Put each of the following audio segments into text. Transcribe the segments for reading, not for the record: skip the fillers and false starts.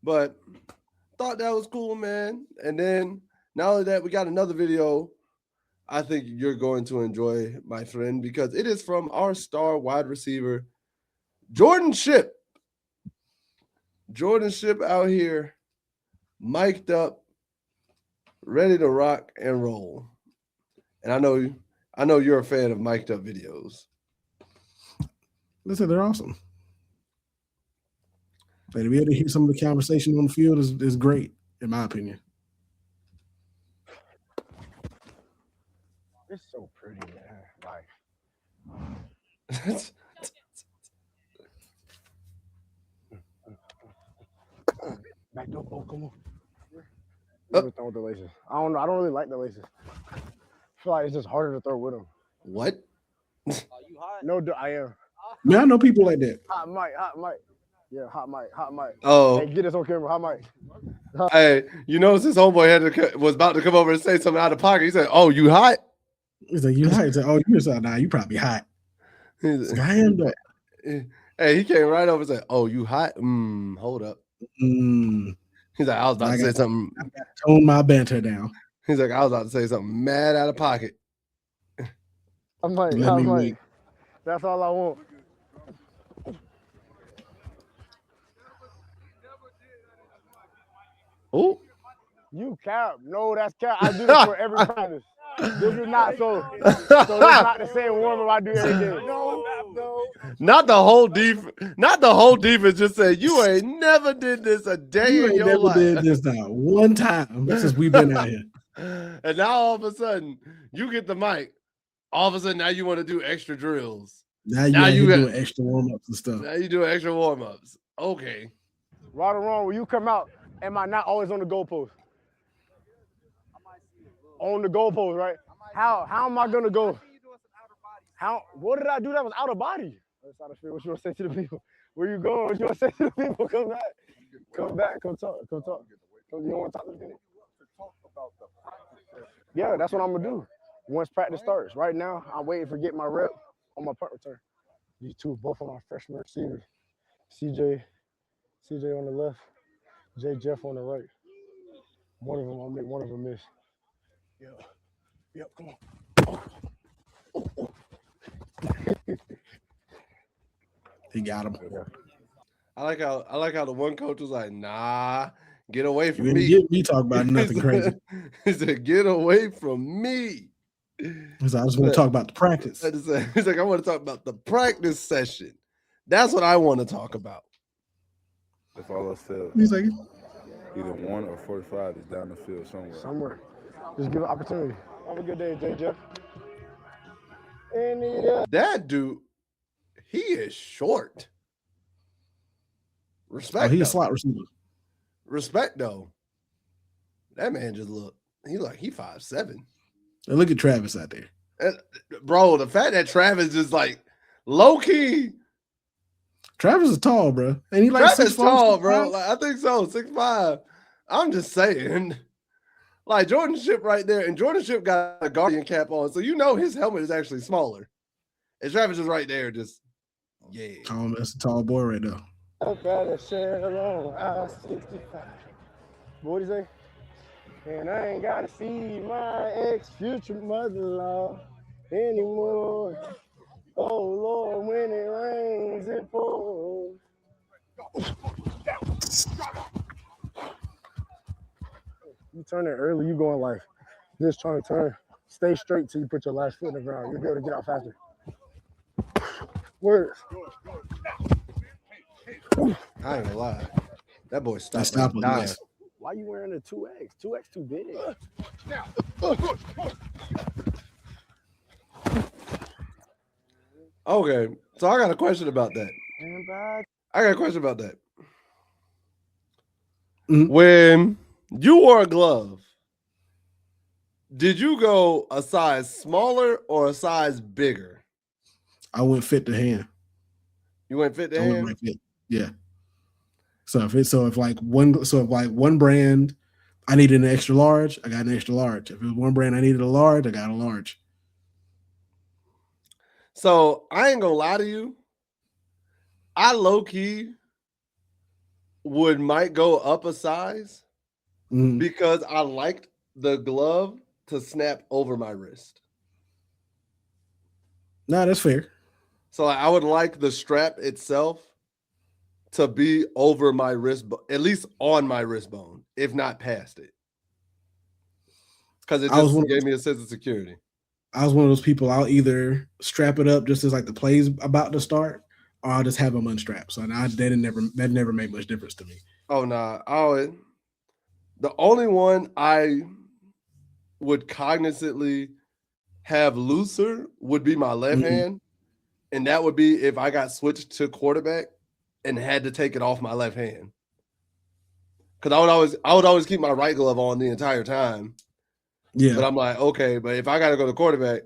But thought that was cool, man. And then not only that, we got another video I think you're going to enjoy, my friend, because it is from our star wide receiver, Jordan Shipp. Jordan Shipp out here, mic'd up, ready to rock and roll. And I know you're a fan of mic'd up videos. Listen, they're awesome. And to be able to hear some of the conversation on the field is great, in my opinion. It's so pretty, man. Like, back door. Oh, come on. We're throwing with the laces. I don't know. I don't really like the laces. I feel like it's just harder to throw with them. What? You hot? No, I am. Man, I know people like that. Hot mic. Yeah, hot mic. Oh, Hey, get this on camera. Hot mic. hey, you know, since homeboy was about to come over and say something out of pocket, he said, "Oh, you hot?" He's like, you hot? He's like, oh, you're so nah, you probably hot. He's I am though. Hey, he came right over and said, "Oh, you hot? Hold up." He's like, "I was about to say something." I got to tone my banter down. He's like, "I was about to say something mad out of pocket." I'm like, that's all I want. Oh, You cap. No, that's cap. I do this for every practice. This is not so it's not the same warm up I do every day. No. not the whole defense. Not the whole defense. Just said you ain't never did this a day You in ain't your never life. did this now one time since we've been out here. And now all of a sudden you get the mic. All of a sudden now you want to do extra drills. Now you doing extra warm ups and stuff. Now you do extra warm ups. Okay. Right or wrong, when you come out, am I not always on the goalpost? On the goalpost, right? How am I gonna go? What did I do that was out of body? That's out of fear. What you want to say to the people? Where you going? What you want to say to the people? Come back. Come talk. You don't want to talk to the people? Yeah, that's what I'm gonna do. Once practice starts. Right now, I'm waiting for get my rep on my punt return. These two, both of my freshman receivers. CJ on the left, J Jeff on the right. One of them I'll make one of them miss. Yep, come on. He got him. I like how the one coach was like, "Nah, get away from You me." didn't get me talk about nothing crazy. He said, "Get away from me." He's like, I just want to talk about the practice. He's like, "I want to talk about the practice session. That's what I want to talk about." If all else fails, He's like, either 1 or 45 is down the field somewhere. Just give it opportunity. Have a good day, J Jeff. That dude, he is short. Respect. oh, he's a though. slot receiver. Respect though. That man just he 5'7". And look at Travis out there. And, bro, the fact that Travis is like low key. Travis is tall, bro. And he like Travis 6'4", tall, 6'5". bro. Like, I think so, 6'5". I'm just saying. Like Jordan Shipp right there, and Jordan Shipp got a Guardian cap on, so you know his helmet is actually smaller. And Travis is right there, just Oh, that's a tall boy right there. What do you say? And I ain't gotta see my ex-future mother-in-law anymore. Oh Lord, when it rains, it pours. You turn it early, you going like this, trying to turn. Stay straight till you put your last foot in the ground. You'll be able to get out faster. Words. I ain't gonna lie. That boy stopped. Stop with dying. this. Why you wearing a 2X? 2X too big. Okay, so I got a question about that. I got a question about that. When you wore a glove, did you go a size smaller or a size bigger? I went fit to hand. You went fit to I went hand? right fit. Yeah. So if one brand I needed an extra large, I got an extra large. If it was one brand I needed a large, I got a large. So I ain't gonna lie to you. I low key might go up a size Mhm. because I liked the glove to snap over my wrist. No, that's fair. So I would like the strap itself to be over my wrist, at least on my wrist bone, if not past it. Because it I was just one of gave me a sense of security. I was one of those people. I'll either strap it up just as like the play's about to start, or I'll just have them unstrapped. So that never made much difference to me. Oh nah. The only one I would cognizantly have looser would be my left hand. And that would be if I got switched to quarterback and had to take it off my left hand. Because I would always keep my right glove on the entire time. Yeah, But I'm like, okay, but if I gotta go to quarterback,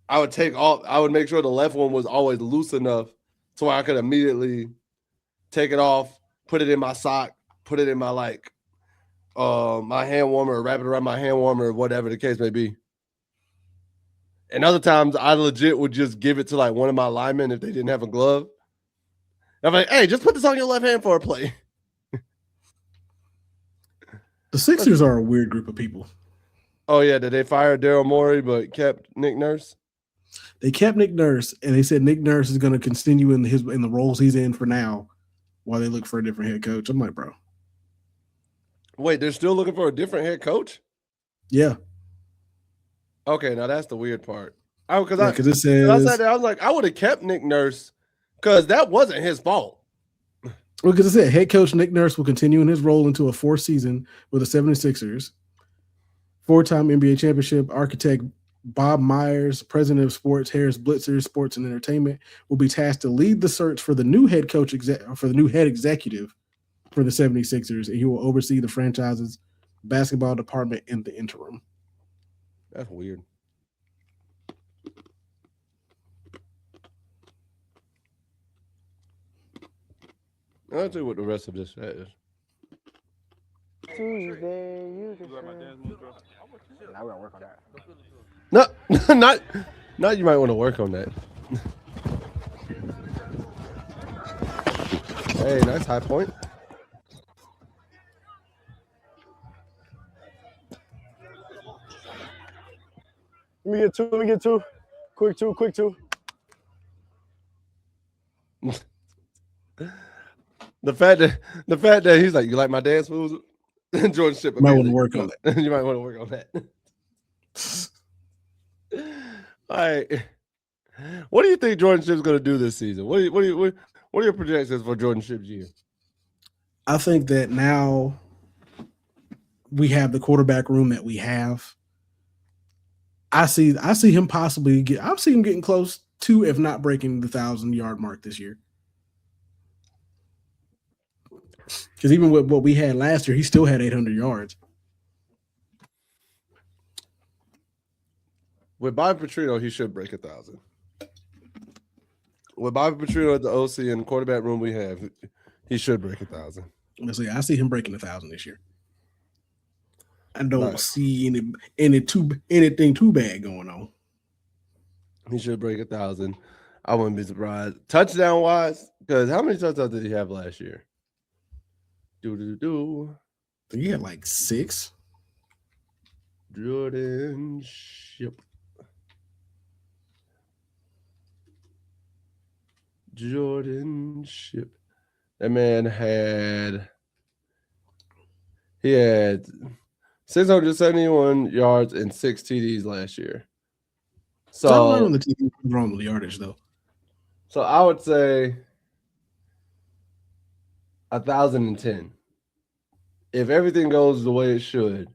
I would make sure the left one was always loose enough so I could immediately take it off, put it in my sock, put it in my my hand warmer, or wrap it around my hand warmer, or whatever the case may be. And other times I legit would just give it to like one of my linemen if they didn't have a glove. I'm like, hey, just put this on your left hand for a play. the Sixers are a weird group of people. Oh yeah, did they fire Daryl Morey but kept Nick Nurse? They kept Nick Nurse, and they said Nick Nurse is going to continue in the roles he's in for now, while they look for a different head coach. I'm like, bro, Wait, they're still looking for a different head coach? yeah, Okay, now that's the weird part. because it I says sat there, I was like, I would have kept Nick Nurse because that wasn't his fault. because it said head coach Nick Nurse will continue in his role into a fourth season with the 76ers. Four-time NBA championship architect Bob Myers, president of sports, Harris Blitzer Sports and Entertainment, will be tasked to lead the search for the new head coach for the new head executive for the 76ers, and he will oversee the franchise's basketball department in the interim. That's weird. I'll tell you what the rest of this is. Tuesday, you can Now we gotta work on that. No, not you might want to work on that. Hey, nice high point. Let me get two. Quick two. The fact that he's like, you like my dance moves? Jordan Shipp. Might want to work on that. You might want to work on that. All right. What do you think Jordan Shipp's going to do this season? What are your projections for Jordan Shipp's year? I think that now we have the quarterback room that we have. I see him I've seen him getting close to, if not breaking the 1,000-yard mark this year. Because even with what we had last year, he still had 800 yards. With Bobby Petrino, he should break 1,000. With Bobby Petrino at the OC and the quarterback room we have, he should break 1,000. I see him breaking 1,000 this year. I don't see anything too bad going on. He should break 1,000. I wouldn't be surprised. Touchdown wise, because how many touchdowns did he have last year? He had like 6. Jordan Shipp. That man had 671 yards and 6 TDs last year. So I'm on the TV wrong with the yardage though. So I would say 1,010. If everything goes the way it should,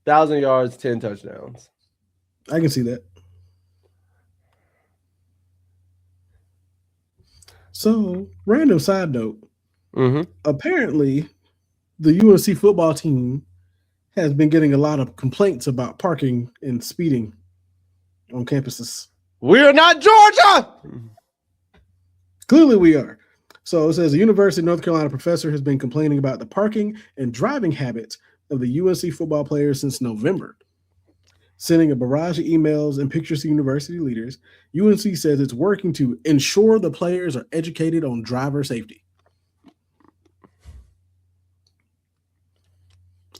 1,000 yards, 10 touchdowns. I can see that. So, random side note. Apparently, the UNC football team has been getting a lot of complaints about parking and speeding on campuses. We're not Georgia! Clearly we are. So it says a University of North Carolina professor has been complaining about the parking and driving habits of the UNC football players since November. Sending a barrage of emails and pictures to university leaders, UNC says it's working to ensure the players are educated on driver safety.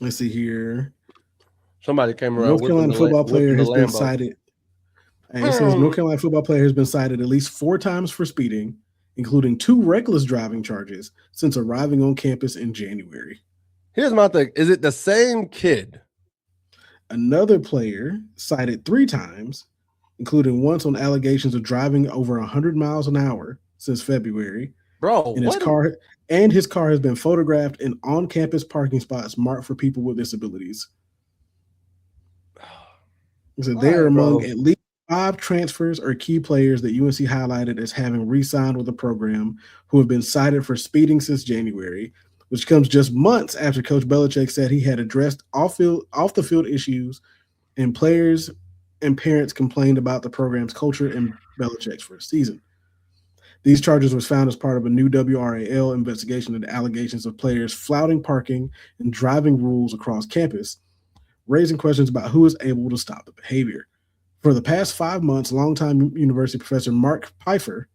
Let's see here. Somebody came around. North Carolina football player has been Lambo. cited. And it says North Carolina football player has been cited at least 4 times for speeding, including 2 reckless driving charges since arriving on campus in January. Here's my thing. Is it the same kid? Another player cited 3 times, including once on allegations of driving over 100 miles an hour since February. Bro, his car has been photographed in on-campus parking spots marked for people with disabilities. So they are among at least 5 transfers or key players that UNC highlighted as having re-signed with the program who have been cited for speeding since January, which comes just months after Coach Belichick said he had addressed off the field issues, and players and parents complained about the program's culture and Belichick's first season. These charges was found as part of a new WRAL investigation into allegations of players flouting parking and driving rules across campus, raising questions about who is able to stop the behavior. For the past 5 months, longtime university professor Mark Pfeiffer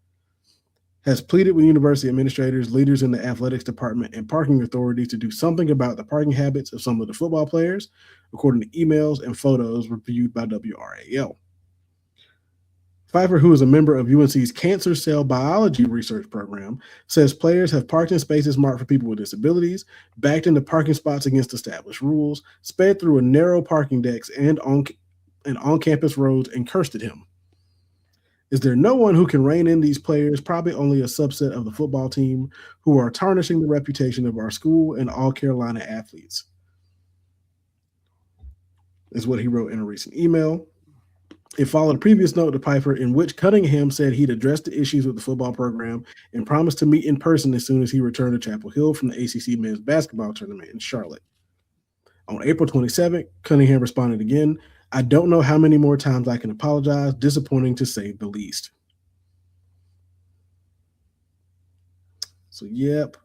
has pleaded with university administrators, leaders in the athletics department, and parking authorities to do something about the parking habits of some of the football players, according to emails and photos reviewed by WRAL. Pfeiffer, who is a member of UNC's Cancer Cell Biology Research Program, says players have parked in spaces marked for people with disabilities, backed into parking spots against established rules, sped through a narrow parking decks and on-campus roads, and cursed at him. Is there no one who can rein in these players? Probably only a subset of the football team who are tarnishing the reputation of our school and all Carolina athletes, is what he wrote in a recent email. It followed a previous note to Pfeiffer in which Cunningham said he'd addressed the issues with the football program and promised to meet in person as soon as he returned to Chapel Hill from the ACC men's basketball tournament in Charlotte. On April 27th, Cunningham responded again, "I don't know how many more times I can apologize. Disappointing to say the least." So, yep.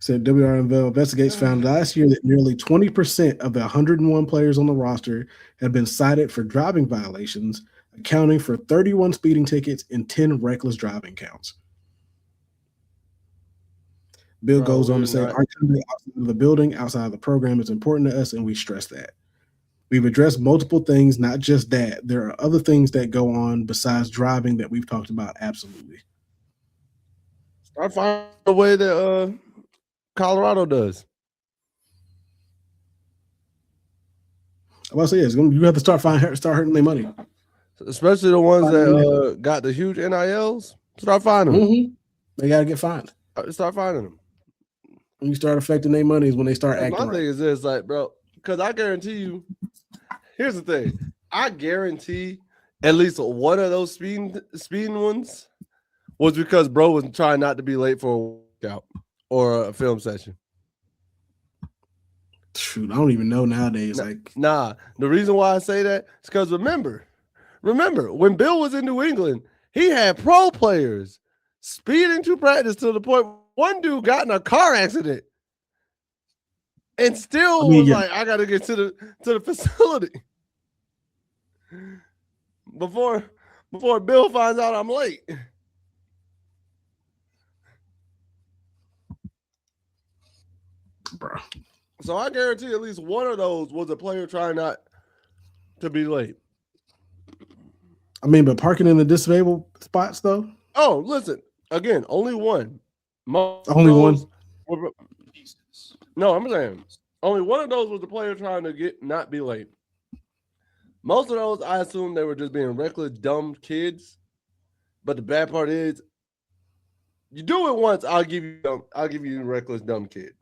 Said WRML investigates found last year that nearly 20% of the 101 players on the roster have been cited for driving violations, accounting for 31 speeding tickets and 10 reckless driving counts. Bill goes on to say, our company outside of the building, outside of the program is important to us, and we stress that. We've addressed multiple things, not just that. There are other things that go on besides driving that we've talked about, absolutely. Start finding a way that Colorado does. I was say you have to start hurting their money, especially the ones that got the huge NILs. Start finding them. Mm-hmm. They got to get fined. Start finding them. When you start affecting their money is when they start acting. My thing is this, like, bro, because I guarantee you. Here's the thing: I guarantee at least one of those speeding ones was because bro was trying not to be late for a workout or a film session. Shoot, I don't even know nowadays. The reason why I say that is because remember when Bill was in New England, he had pro players speeding to practice to the point one dude got in a car accident and still was like, I gotta get to the facility before Bill finds out I'm late. Bro. So I guarantee at least one of those was a player trying not to be late. I mean, but parking in the disabled spots, though? Oh, listen. Again, only one. Only one? No, I'm saying only one of those was the player trying to not be late. Most of those, I assume they were just being reckless, dumb kids. But the bad part is, you do it once, I'll give you a reckless, dumb kid.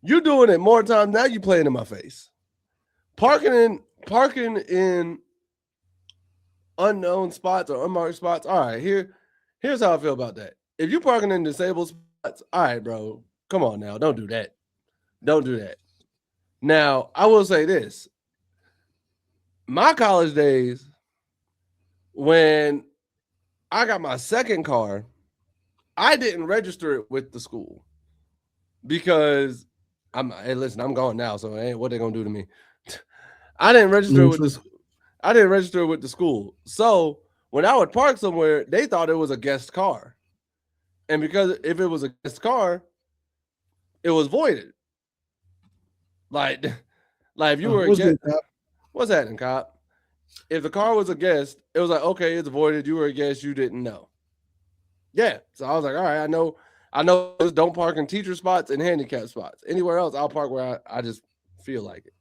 You doing it more times now. You playing in my face. Parking in unknown spots or unmarked spots. All right, here's how I feel about that. If you parking in disabled spots, all right, bro, come on now, don't do that. Don't do that. Now, I will say this: my college days, when I got my second car, I didn't register it with the school because. Hey, listen, I'm gone now, so what they gonna do to me? I didn't register with the school. So when I would park somewhere, they thought it was a guest car, and because if it was a guest car, it was voided. Like if you were a What's guest, good, Cop? what's happening, cop? If the car was a guest, it was like, okay, it's avoided. You were a guest, you didn't know. Yeah. So I was like, all right, I know this don't park in teacher spots and handicap spots. Anywhere else, I'll park where I just feel like it.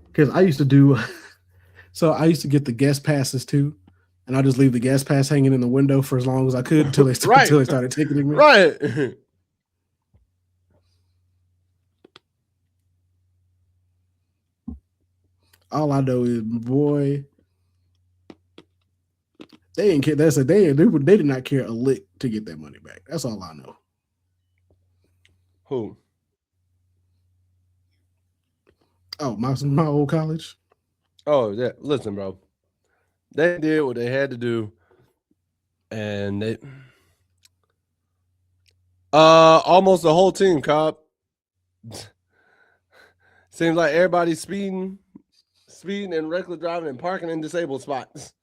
Because I used to do, so I used to get the guest passes too, and I just leave the guest pass hanging in the window for as long as I could until they Right. until they started ticketing me. Right. All I know is, boy, they didn't care. That's a they did not care a lick to get that money back. That's all I know. Who? Oh, my old college. Oh, yeah. Listen, bro. They did what they had to do. And they almost the whole team, cop. Seems like everybody's speeding and reckless driving and parking in disabled spots.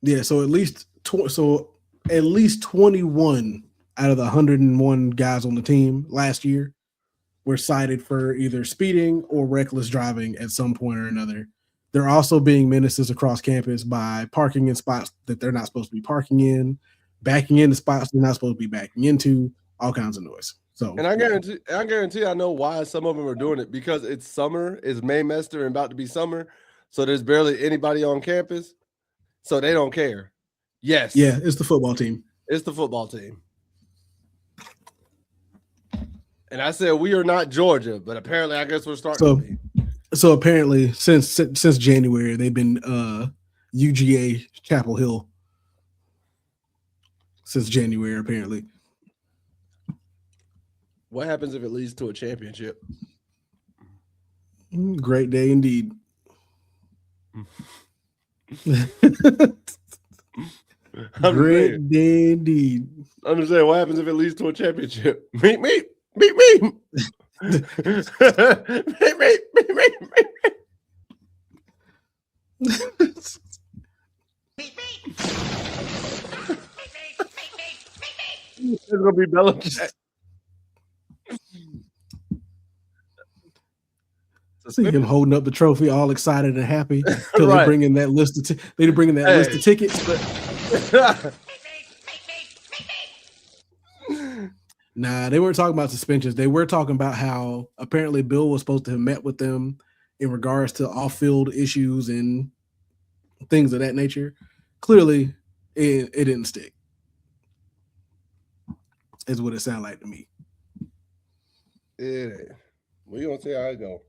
Yeah, so at least 21 out of the 101 guys on the team last year were cited for either speeding or reckless driving at some point or another. They're also being menaces across campus by parking in spots that they're not supposed to be parking in, backing into spots they're not supposed to be backing into, all kinds of noise. So, And I guarantee I know why some of them are doing it, because it's summer, it's Maymester and about to be summer. So there's barely anybody on campus. So they don't care. Yes. yeah, it's the football team. It's the football team. And I said we are not Georgia, but apparently I guess we're starting to be. So apparently since January they've been UGA Chapel Hill since January apparently. What happens if it leads to a championship? Great day indeed. Great day indeed. Understand what happens if it leads to a championship? Meet me. Meet me. meet me. It's gonna be Belichick. See him holding up the trophy, all excited and happy till Right. they bring in that list of list of tickets. Nah, they weren't talking about suspensions. They were talking about how apparently Bill was supposed to have met with them in regards to off-field issues and things of that nature. Clearly, it didn't stick. Is what it sounded like to me. Yeah. We gonna see how it go.